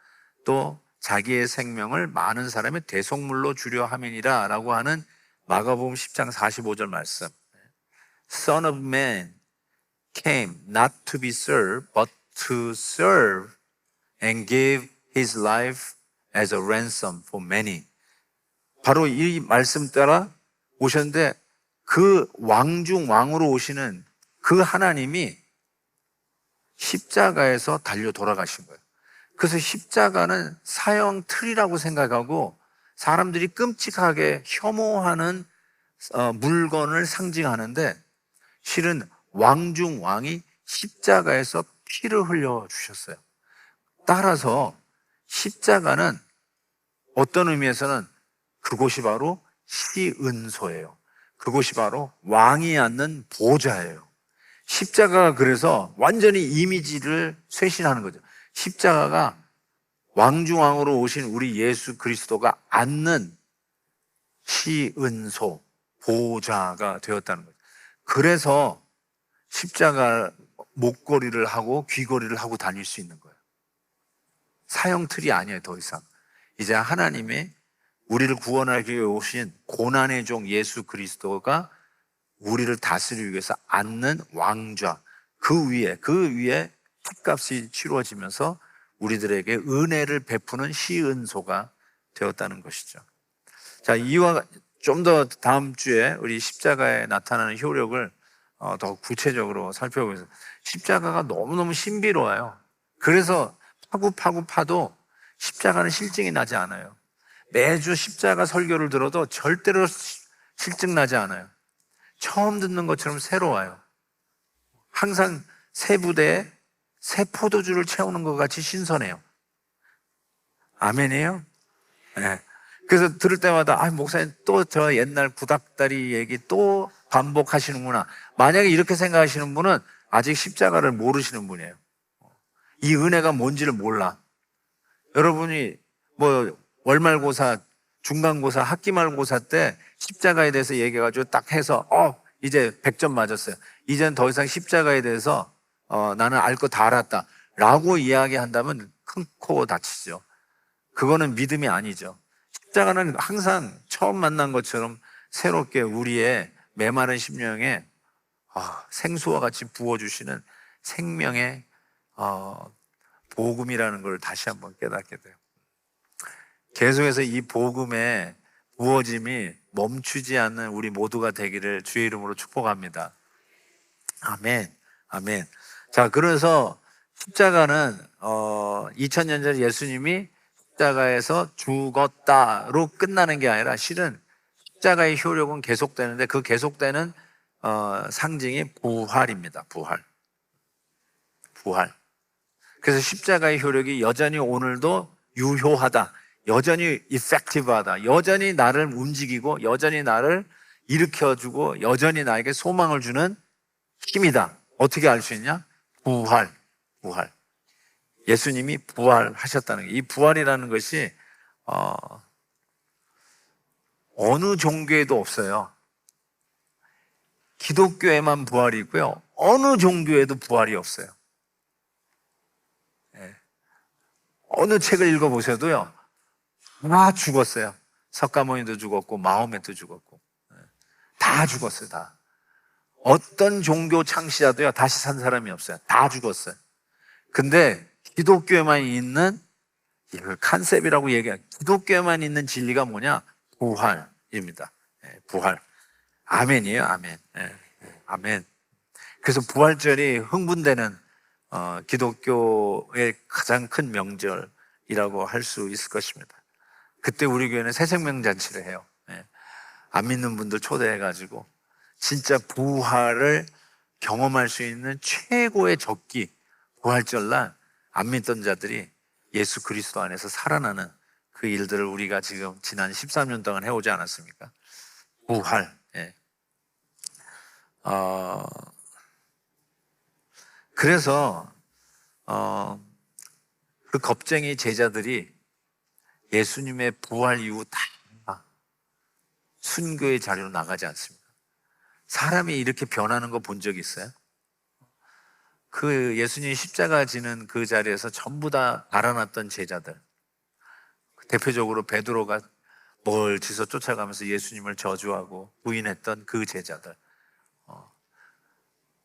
또 자기의 생명을 많은 사람의 대속물로 주려 함이니라 라고 하는 마가복음 10장 45절 말씀. Son of Man came not to be served but to serve and gave his life as a ransom for many. 바로 이 말씀 따라 오셨는데 그 왕 중 왕으로 오시는 그 하나님이 십자가에서 달려 돌아가신 거예요. 그래서 십자가는 사형 틀이라고 생각하고 사람들이 끔찍하게 혐오하는 물건을 상징하는데 실은 왕 중 왕이 십자가에서 피를 흘려 주셨어요. 따라서 십자가는 어떤 의미에서는 그곳이 바로 시은소예요. 그곳이 바로 왕이 앉는 보좌예요. 십자가가 그래서 완전히 이미지를 쇄신하는 거죠. 십자가가 왕중왕으로 오신 우리 예수 그리스도가 앉는 시은소, 보좌가 되었다는 거죠. 그래서 십자가 목걸이를 하고 귀걸이를 하고 다닐 수 있는 거예요. 사형 틀이 아니에요, 더 이상. 이제 하나님의 우리를 구원하기 위해 오신 고난의 종 예수 그리스도가 우리를 다스리기 위해서 앉는 왕좌, 그 위에 핏값이 치루어지면서 우리들에게 은혜를 베푸는 시은소가 되었다는 것이죠. 자, 이와 좀 더 다음 주에 우리 십자가에 나타나는 효력을 더 구체적으로 살펴보면서 십자가가 너무너무 신비로워요. 그래서 파도 십자가는 실증이 나지 않아요. 매주 십자가 설교를 들어도 절대로 실증 나지 않아요. 처음 듣는 것처럼 새로워요. 항상 새 부대에 새 포도주를 채우는 것 같이 신선해요. 아멘이에요? 네. 그래서 들을 때마다 목사님 또 저 옛날 구닥다리 얘기 또 반복하시는구나. 만약에 이렇게 생각하시는 분은 아직 십자가를 모르시는 분이에요. 이 은혜가 뭔지를 몰라. 여러분이 뭐 월말고사, 중간고사, 학기말고사 때 십자가에 대해서 얘기해가지고 딱 해서 이제 100점 맞았어요. 이제는 더 이상 십자가에 대해서 나는 알 거 다 알았다 라고 이야기한다면 큰 코 다치죠. 그거는 믿음이 아니죠. 십자가는 항상 처음 만난 것처럼 새롭게 우리의 메마른 심령에 생수와 같이 부어주시는 생명의 복음이라는 걸 다시 한번 깨닫게 돼요. 계속해서 이 복음의 부어짐이 멈추지 않는 우리 모두가 되기를 주의 이름으로 축복합니다. 아멘, 아멘. 자, 그래서 십자가는 2000년 전 예수님이 십자가에서 죽었다로 끝나는 게 아니라 실은 십자가의 효력은 계속되는데 그 계속되는 상징이 부활입니다. 부활. 그래서 십자가의 효력이 여전히 오늘도 유효하다, 여전히 effective하다, 여전히 나를 움직이고 여전히 나를 일으켜주고 여전히 나에게 소망을 주는 힘이다. 어떻게 알 수 있냐? 부활. 예수님이 부활하셨다는 게, 이 부활이라는 것이 어느 종교에도 없어요. 기독교에만 부활이 있고요, 어느 종교에도 부활이 없어요. 어느 책을 읽어보셔도요, 다 죽었어요. 석가모니도 죽었고 마호메도 죽었고 다 죽었어요. 다. 어떤 종교 창시자도요 다시 산 사람이 없어요. 다 죽었어요. 근데 기독교에만 있는, 이걸 컨셉이라고 얘기해요. 기독교에만 있는 진리가 뭐냐? 부활입니다. 부활. 아멘이에요. 아멘. 아멘. 그래서 부활절이 흥분되는 기독교의 가장 큰 명절이라고 할 수 있을 것입니다. 그때 우리 교회는 새생명잔치를 해요. 안 믿는 분들 초대해가지고 진짜 부활을 경험할 수 있는 최고의 적기, 부활절날 안 믿던 자들이 예수 그리스도 안에서 살아나는 그 일들을 우리가 지금 지난 13년 동안 해오지 않았습니까? 부활. 그래서 그 겁쟁이 제자들이 예수님의 부활 이후 다 순교의 자리로 나가지 않습니다. 사람이 이렇게 변하는 거 본 적 있어요? 그 예수님이 십자가 지는 그 자리에서 전부 다 달아났던 제자들, 대표적으로 베드로가 멀지서 쫓아가면서 예수님을 저주하고 부인했던 그 제자들,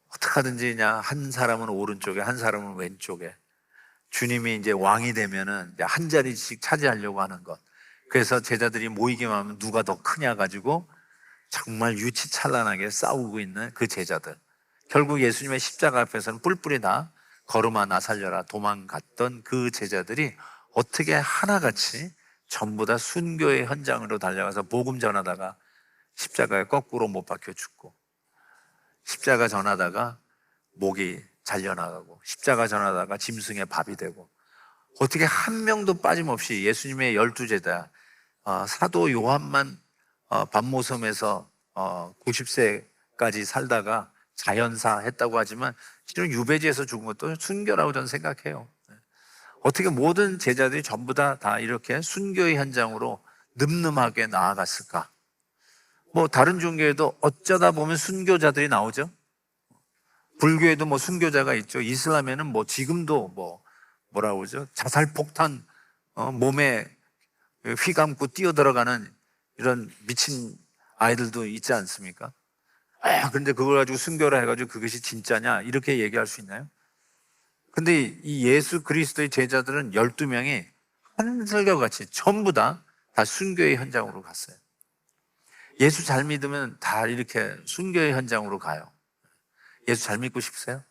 어떻게 하든지 그냥 한 사람은 오른쪽에 한 사람은 왼쪽에, 주님이 이제 왕이 되면은 이제 한 자리씩 차지하려고 하는 것. 그래서 제자들이 모이기만 하면 누가 더 크냐 가지고 정말 유치찬란하게 싸우고 있는 그 제자들, 결국 예수님의 십자가 앞에서는 뿔뿔이 다 걸음아 나 살려라 도망갔던 그 제자들이 어떻게 하나같이 전부 다 순교의 현장으로 달려가서 복음 전하다가 십자가에 거꾸로 못 박혀 죽고, 십자가 전하다가 목이 잘려나가고, 십자가 전하다가 짐승의 밥이 되고, 어떻게 한 명도 빠짐없이 예수님의 12제자, 사도 요한만 밤모섬에서 90세까지 살다가 자연사 했다고 하지만 실은 유배지에서 죽은 것도 순교라고 저는 생각해요. 어떻게 모든 제자들이 전부 다 이렇게 순교의 현장으로 늠름하게 나아갔을까? 뭐 다른 종교에도 어쩌다 보면 순교자들이 나오죠. 불교에도 뭐 순교자가 있죠. 이슬람에는 뭐 지금도 뭐라고 그러죠? 자살폭탄 몸에 휘감고 뛰어들어가는 이런 미친 아이들도 있지 않습니까? 그런데 그걸 가지고 순교를 해가지고 그것이 진짜냐 이렇게 얘기할 수 있나요? 근데 이 예수 그리스도의 제자들은 12명이 한설과 같이 전부 다 순교의 현장으로 갔어요. 예수 잘 믿으면 다 이렇게 순교의 현장으로 가요. 예수 잘 믿고 싶으세요?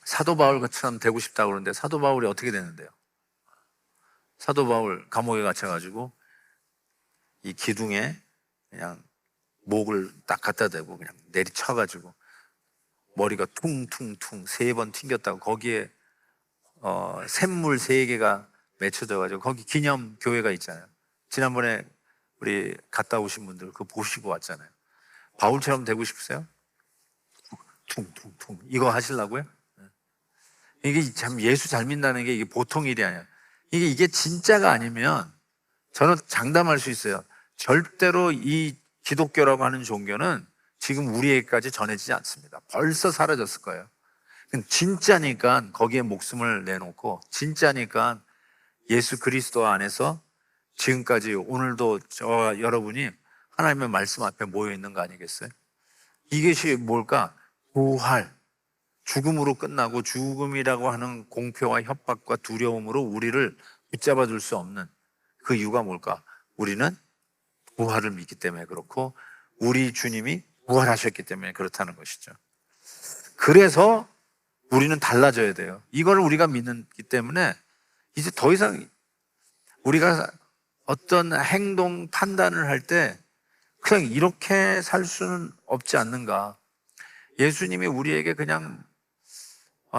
사도 바울처럼 되고 싶다고 그러는데 사도 바울이 어떻게 되는데요? 사도 바울 감옥에 갇혀가지고 이 기둥에 그냥 목을 딱 갖다 대고 그냥 내리쳐가지고 머리가 퉁퉁퉁 3번 튕겼다고, 거기에 샘물 3개가 맺혀져가지고 거기 기념 교회가 있잖아요. 지난번에 우리 갔다 오신 분들 그거 보시고 왔잖아요. 바울처럼 되고 싶으세요? 퉁퉁퉁 이거 하시려고요? 이게 참 예수 잘 믿는다는 게 이게 보통 일이 아니야. 이게 진짜가 아니면 저는 장담할 수 있어요. 절대로 이 기독교라고 하는 종교는 지금 우리에게까지 전해지지 않습니다. 벌써 사라졌을 거예요. 진짜니까 거기에 목숨을 내놓고, 진짜니까 예수 그리스도 안에서 지금까지 오늘도 저와 여러분이 하나님의 말씀 앞에 모여 있는 거 아니겠어요? 이것이 뭘까? 부활. 죽음으로 끝나고 죽음이라고 하는 공표와 협박과 두려움으로 우리를 붙잡아 둘 수 없는 그 이유가 뭘까? 우리는 부활을 믿기 때문에 그렇고, 우리 주님이 부활하셨기 때문에 그렇다는 것이죠. 그래서 우리는 달라져야 돼요. 이걸 우리가 믿기 때문에 이제 더 이상 우리가 어떤 행동 판단을 할 때 그냥 이렇게 살 수는 없지 않는가. 예수님이 우리에게 그냥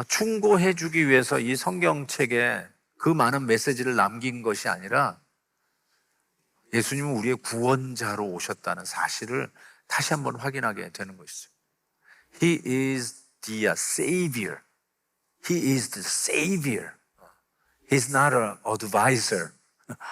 충고해 주기 위해서 이 성경책에 그 많은 메시지를 남긴 것이 아니라 예수님은 우리의 구원자로 오셨다는 사실을 다시 한번 확인하게 되는 것이죠. He is the Savior. He is the Savior. He's not an advisor.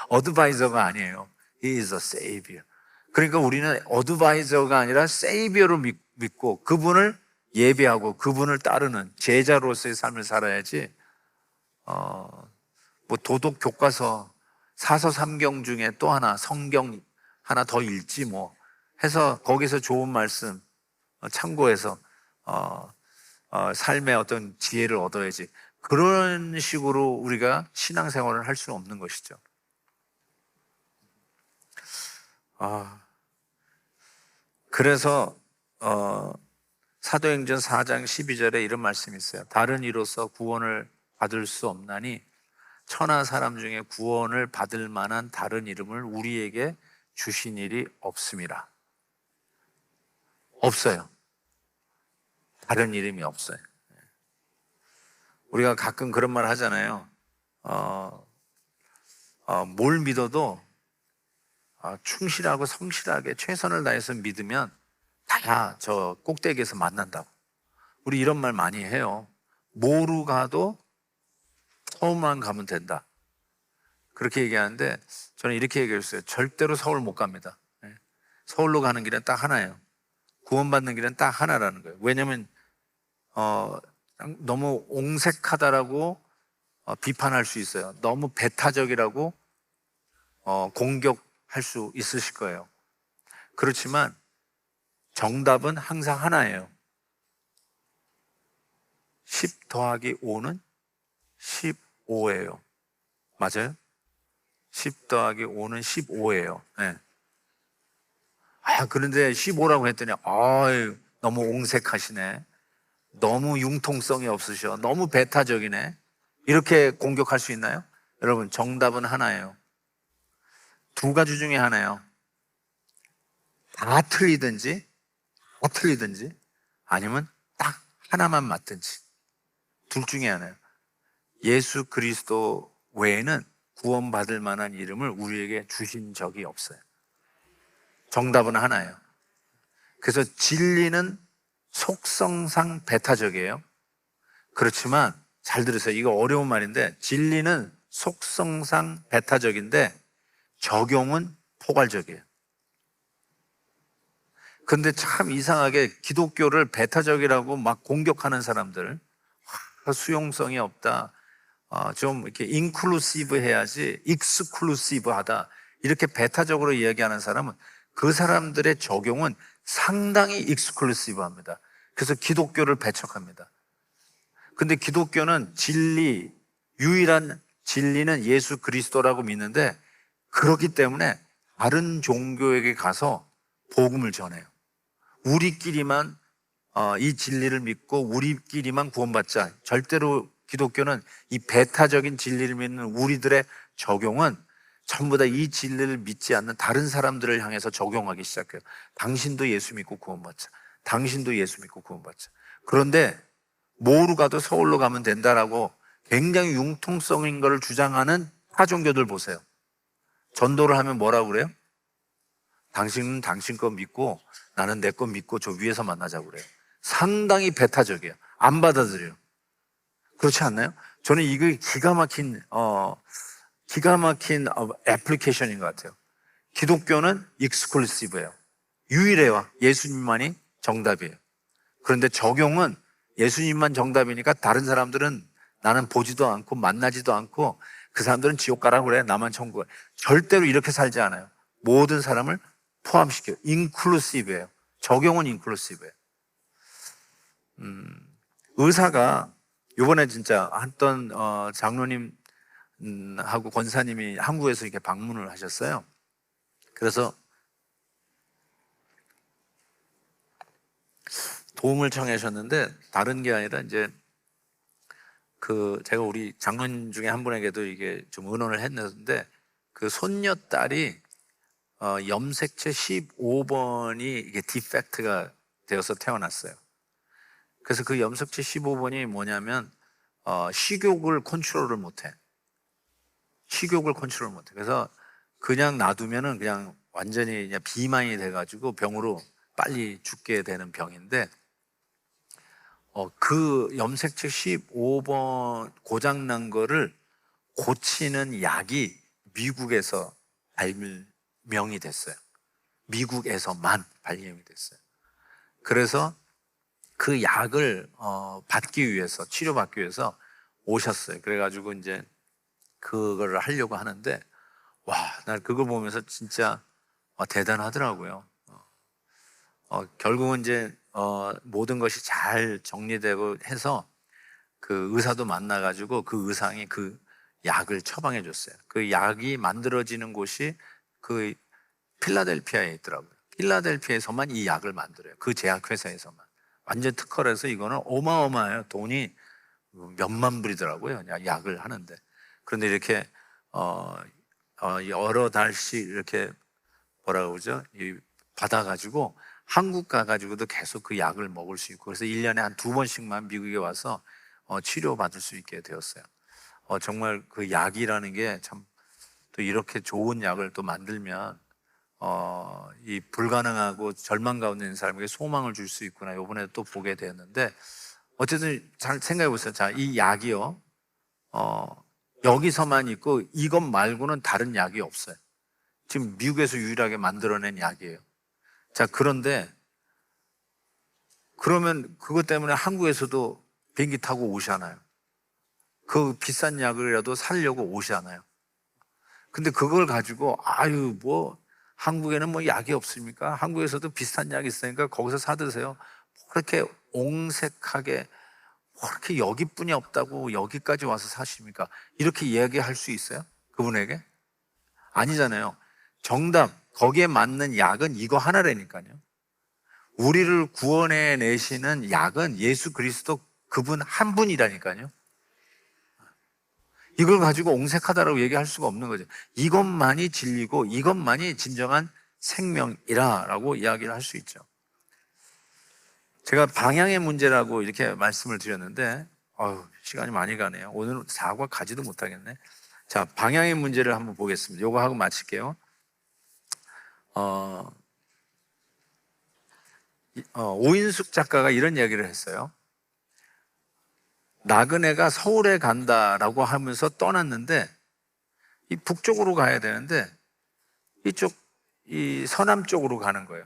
어드바이저가 아니에요. He is a Savior. 그러니까 우리는 어드바이저가 아니라 Savior로 믿고 그분을 예배하고 그분을 따르는 제자로서의 삶을 살아야지 뭐 도덕 교과서 사서 삼경 중에 또 하나 성경 하나 더 읽지 뭐 해서 거기서 좋은 말씀 참고해서 삶의 어떤 지혜를 얻어야지. 그런 식으로 우리가 신앙생활을 할 수는 없는 것이죠. 그래서 사도행전 4장 12절에 이런 말씀이 있어요. 다른 이로서 구원을 받을 수 없나니 천하 사람 중에 구원을 받을 만한 다른 이름을 우리에게 주신 일이 없음이라. 없어요. 다른 이름이 없어요. 우리가 가끔 그런 말 하잖아요. 뭘 믿어도 충실하고 성실하게 최선을 다해서 믿으면 다 저 꼭대기에서 만난다고. 우리 이런 말 많이 해요. 뭐로 가도 서울만 가면 된다. 그렇게 얘기하는데 저는 이렇게 얘기했어요. 절대로 서울 못 갑니다. 서울로 가는 길은 딱 하나예요. 구원받는 길은 딱 하나라는 거예요. 왜냐하면 너무 옹색하다라고 비판할 수 있어요. 너무 배타적이라고 공격할 수 있으실 거예요. 그렇지만 정답은 항상 하나예요. 10 더하기 5는 15예요. 맞아요? 10 더하기 5는 15예요. 네. 그런데 15라고 했더니 너무 옹색하시네. 너무 융통성이 없으셔. 너무 배타적이네. 이렇게 공격할 수 있나요? 여러분, 정답은 하나예요. 두 가지 중에 하나예요. 다 틀리든지 아니면 딱 하나만 맞든지 둘 중에 하나예요. 예수 그리스도 외에는 구원받을 만한 이름을 우리에게 주신 적이 없어요. 정답은 하나예요. 그래서 진리는 속성상 배타적이에요. 그렇지만 잘 들으세요. 이거 어려운 말인데 진리는 속성상 배타적인데 적용은 포괄적이에요. 근데 참 이상하게 기독교를 배타적이라고 막 공격하는 사람들, 수용성이 없다, 좀 이렇게 인클루시브 해야지 익스클루시브 하다, 이렇게 배타적으로 이야기하는 사람은 그 사람들의 적용은 상당히 익스클루시브 합니다. 그래서 기독교를 배척합니다. 근데 기독교는 진리, 유일한 진리는 예수 그리스도라고 믿는데 그렇기 때문에 다른 종교에게 가서 복음을 전해요. 우리끼리만 이 진리를 믿고 우리끼리만 구원받자. 절대로 기독교는 이 배타적인 진리를 믿는 우리들의 적용은 전부 다 이 진리를 믿지 않는 다른 사람들을 향해서 적용하기 시작해요. 당신도 예수 믿고 구원받자. 당신도 예수 믿고 구원받자. 그런데 뭐로 가도 서울로 가면 된다라고 굉장히 융통성인 것을 주장하는 타종교들 보세요. 전도를 하면 뭐라고 그래요? 당신은 당신 거 믿고 나는 내 거 믿고 저 위에서 만나자고 그래요. 상당히 배타적이에요. 안 받아들여요. 그렇지 않나요? 저는 이거 기가 막힌 애플리케이션인 것 같아요. 기독교는 익스클루시브예요. 유일해요. 예수님만이 정답이에요. 그런데 적용은 예수님만 정답이니까 다른 사람들은 나는 보지도 않고 만나지도 않고 그 사람들은 지옥 가라고 그래. 나만 천국 가. 절대로 이렇게 살지 않아요. 모든 사람을 포함시켜요. 인클루시브예요. 적용은 인클루시브예요. 의사가 이번에 진짜 어떤 장로님 하고 권사님이 한국에서 이렇게 방문을 하셨어요. 그래서 도움을 청하셨는데 다른 게 아니라 이제 제가 우리 장로님 중에 한 분에게도 이게 좀 의논을 했는데, 그 손녀딸이 염색체 15번이 이게 디펙트가 되어서 태어났어요. 그래서 그 염색체 15번이 뭐냐면 식욕을 컨트롤을 못해. 식욕을 컨트롤 못해. 그래서 그냥 놔두면은 그냥 완전히 그냥 비만이 돼가지고 병으로 빨리 죽게 되는 병인데, 그 염색체 15번 고장난 거를 고치는 약이 미국에서 발명이 됐어요. 미국에서만 발명이 됐어요. 그래서 그 약을 받기 위해서, 치료받기 위해서 오셨어요. 그래가지고 이제 그거를 하려고 하는데, 와, 난 그걸 보면서 진짜 대단하더라고요. 결국은 이제 모든 것이 잘 정리되고 해서 그 의사도 만나가지고 그 의상이 그 약을 처방해 줬어요. 그 약이 만들어지는 곳이 그 필라델피아에 있더라고요. 필라델피아에서만 이 약을 만들어요. 그 제약회사에서만. 완전 특허라서 이거는 어마어마해요. 돈이 몇만 불이더라고요. 약을 하는데. 그런데 이렇게 여러 달씩 이렇게 뭐라 그러죠? 받아가지고 한국 가가지고도 계속 그 약을 먹을 수 있고, 그래서 1년에 한 2번씩만 미국에 와서 치료받을 수 있게 되었어요. 정말 그 약이라는 게 참, 또 이렇게 좋은 약을 또 만들면 이 불가능하고 절망 가운데 있는 사람에게 소망을 줄 수 있구나, 이번에 또 보게 되었는데, 어쨌든 잘 생각해 보세요. 자, 이 약이요, 여기서만 있고 이것 말고는 다른 약이 없어요. 지금 미국에서 유일하게 만들어낸 약이에요. 자, 그런데 그러면 그것 때문에 한국에서도 비행기 타고 오시잖아요. 그 비싼 약을라도 사려고 오시잖아요. 근데 그걸 가지고 아유 뭐 한국에는 뭐 약이 없습니까? 한국에서도 비슷한 약이 있으니까 거기서 사 드세요. 그렇게 옹색하게 그렇게 여기뿐이 없다고 여기까지 와서 사십니까? 이렇게 이야기할 수 있어요? 그분에게? 아니잖아요. 정답, 거기에 맞는 약은 이거 하나라니까요. 우리를 구원해 내시는 약은 예수 그리스도 그분 한 분이라니까요. 이걸 가지고 옹색하다라고 얘기할 수가 없는 거죠. 이것만이 진리고 이것만이 진정한 생명이라고 이야기를 할 수 있죠. 제가 방향의 문제라고 이렇게 말씀을 드렸는데 시간이 많이 가네요. 오늘 사과 가지도 못하겠네. 자, 방향의 문제를 한번 보겠습니다. 요거 하고 마칠게요. 오인숙 작가가 이런 이야기를 했어요. 나그네가 서울에 간다라고 하면서 떠났는데 이 북쪽으로 가야 되는데 이쪽 이 서남 쪽으로 가는 거예요.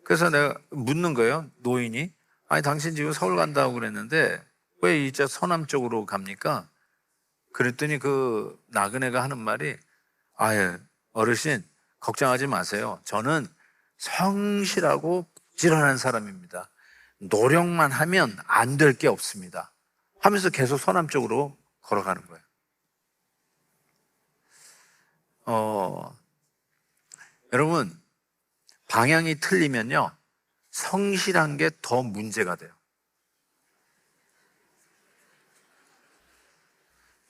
그래서 내가 묻는 거예요. 노인이, 아니 당신 지금 서울 간다고 그랬는데 왜 이제 서남 쪽으로 갑니까? 그랬더니 그 나그네가 하는 말이, 아예 어르신 걱정하지 마세요. 저는 성실하고 부지런한 사람입니다. 노력만 하면 안 될 게 없습니다. 하면서 계속 서남 쪽으로 걸어가는 거예요. 여러분, 방향이 틀리면요, 성실한 게 더 문제가 돼요.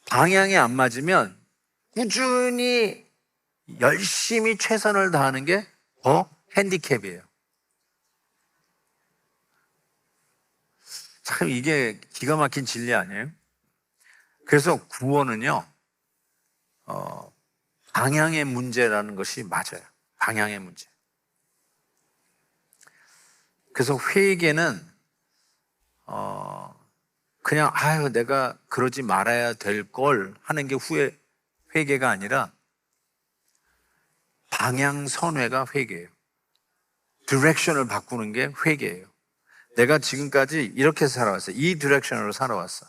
방향이 안 맞으면 꾸준히 열심히 최선을 다하는 게 더 핸디캡이에요. 참 이게 기가 막힌 진리 아니에요? 그래서 구원은요, 방향의 문제라는 것이 맞아요. 방향의 문제. 그래서 회개는 그냥 아유 내가 그러지 말아야 될 걸 하는 게 회개가 아니라 방향 선회가 회개예요. 디렉션을 바꾸는 게 회개예요. 내가 지금까지 이렇게 살아왔어요. 이 디렉션으로 살아왔어.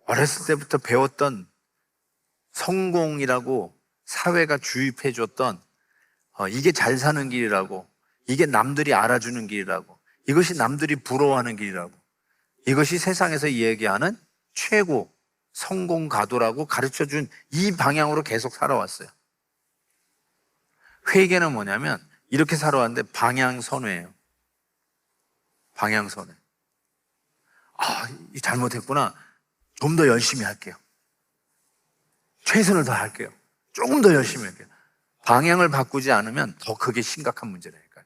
어렸을 때부터 배웠던 성공이라고 사회가 주입해 줬던 이게 잘 사는 길이라고, 이게 남들이 알아주는 길이라고, 이것이 남들이 부러워하는 길이라고, 이것이 세상에서 얘기하는 최고 성공 가도라고 가르쳐준 이 방향으로 계속 살아왔어요. 회계는 뭐냐면 이렇게 살아왔는데 방향 선회예요. 방향 선회. 이 잘못했구나. 좀 더 열심히 할게요. 최선을 다할게요. 조금 더 열심히 할게요. 방향을 바꾸지 않으면 더 그게 심각한 문제라니까요.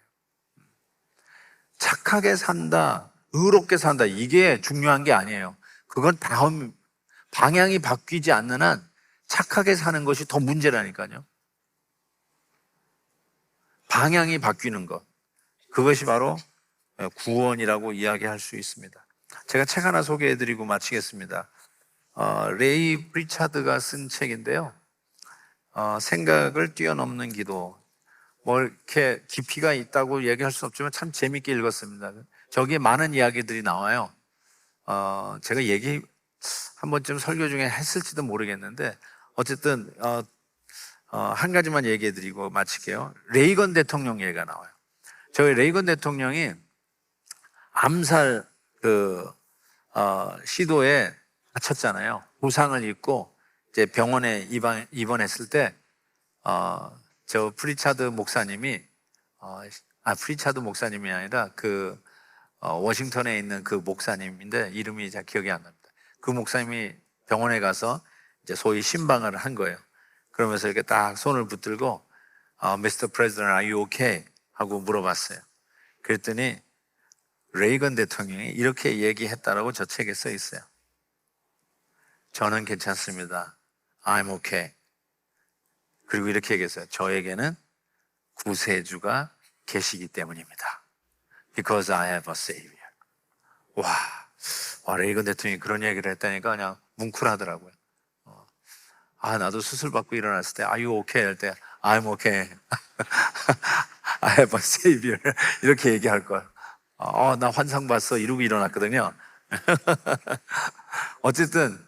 착하게 산다, 의롭게 산다, 이게 중요한 게 아니에요. 그건 다음, 방향이 바뀌지 않는 한 착하게 사는 것이 더 문제라니까요. 방향이 바뀌는 것, 그것이 바로 구원이라고 이야기할 수 있습니다. 제가 책 하나 소개해드리고 마치겠습니다. 레이 프리차드가 쓴 책인데요. 생각을 뛰어넘는 기도. 뭐 이렇게 깊이가 있다고 얘기할 수 없지만 참 재밌게 읽었습니다. 저기에 많은 이야기들이 나와요. 제가 얘기 한 번쯤 설교 중에 했을지도 모르겠는데 어쨌든 한 가지만 얘기해드리고 마칠게요. 레이건 대통령 얘기가 나와요. 저희 레이건 대통령이 암살 시도에 다쳤잖아요. 부상을 입고 이제 병원에 입원했을 때 저 프리차드 목사님이 프리차드 목사님이 아니라 워싱턴에 있는 그 목사님인데 이름이 잘 기억이 안 납니다. 그 목사님이 병원에 가서 이제 소위 신방을 한 거예요. 그러면서 이렇게 딱 손을 붙들고 Mr. President, are you okay? 하고 물어봤어요. 그랬더니 레이건 대통령이 이렇게 얘기했다라고 저 책에 써 있어요. 저는 괜찮습니다. I'm okay. 그리고 이렇게 얘기했어요. 저에게는 구세주가 계시기 때문입니다. Because I have a savior. 와, 레이건 대통령이 그런 얘기를 했다니까 그냥 뭉클하더라고요. 나도 수술 받고 일어났을 때 Are you okay? 할 때 I'm okay. I have a savior. 이렇게 얘기할 걸. 나 환상 봤어. 이러고 일어났거든요. 어쨌든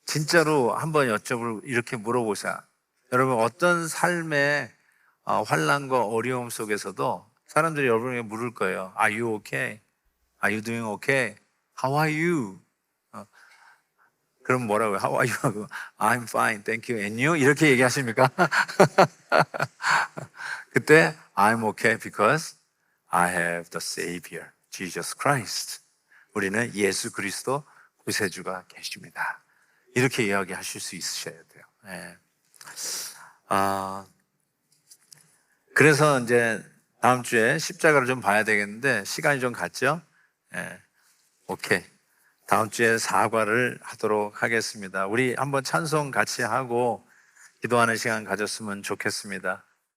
진짜로 한번 이렇게 물어보자. 여러분 어떤 삶의 환난과 어려움 속에서도 사람들이 여러분에게 물을 거예요. Are you okay? Are you doing okay? How are you? 그럼 뭐라고요? How are you? 하고 I'm fine, thank you. And you? 이렇게 얘기하십니까? 그때 I'm okay because I have the Savior, Jesus Christ. 우리는 예수 그리스도 구세주가 계십니다. 이렇게 이야기하실 수 있으셔야 돼요. 네. 그래서 이제 다음 주에 십자가를 좀 봐야 되겠는데 시간이 좀 갔죠? 네. 오케이. 다음 주에 사과를 하도록 하겠습니다. 우리 한번 찬송 같이 하고 기도하는 시간 가졌으면 좋겠습니다.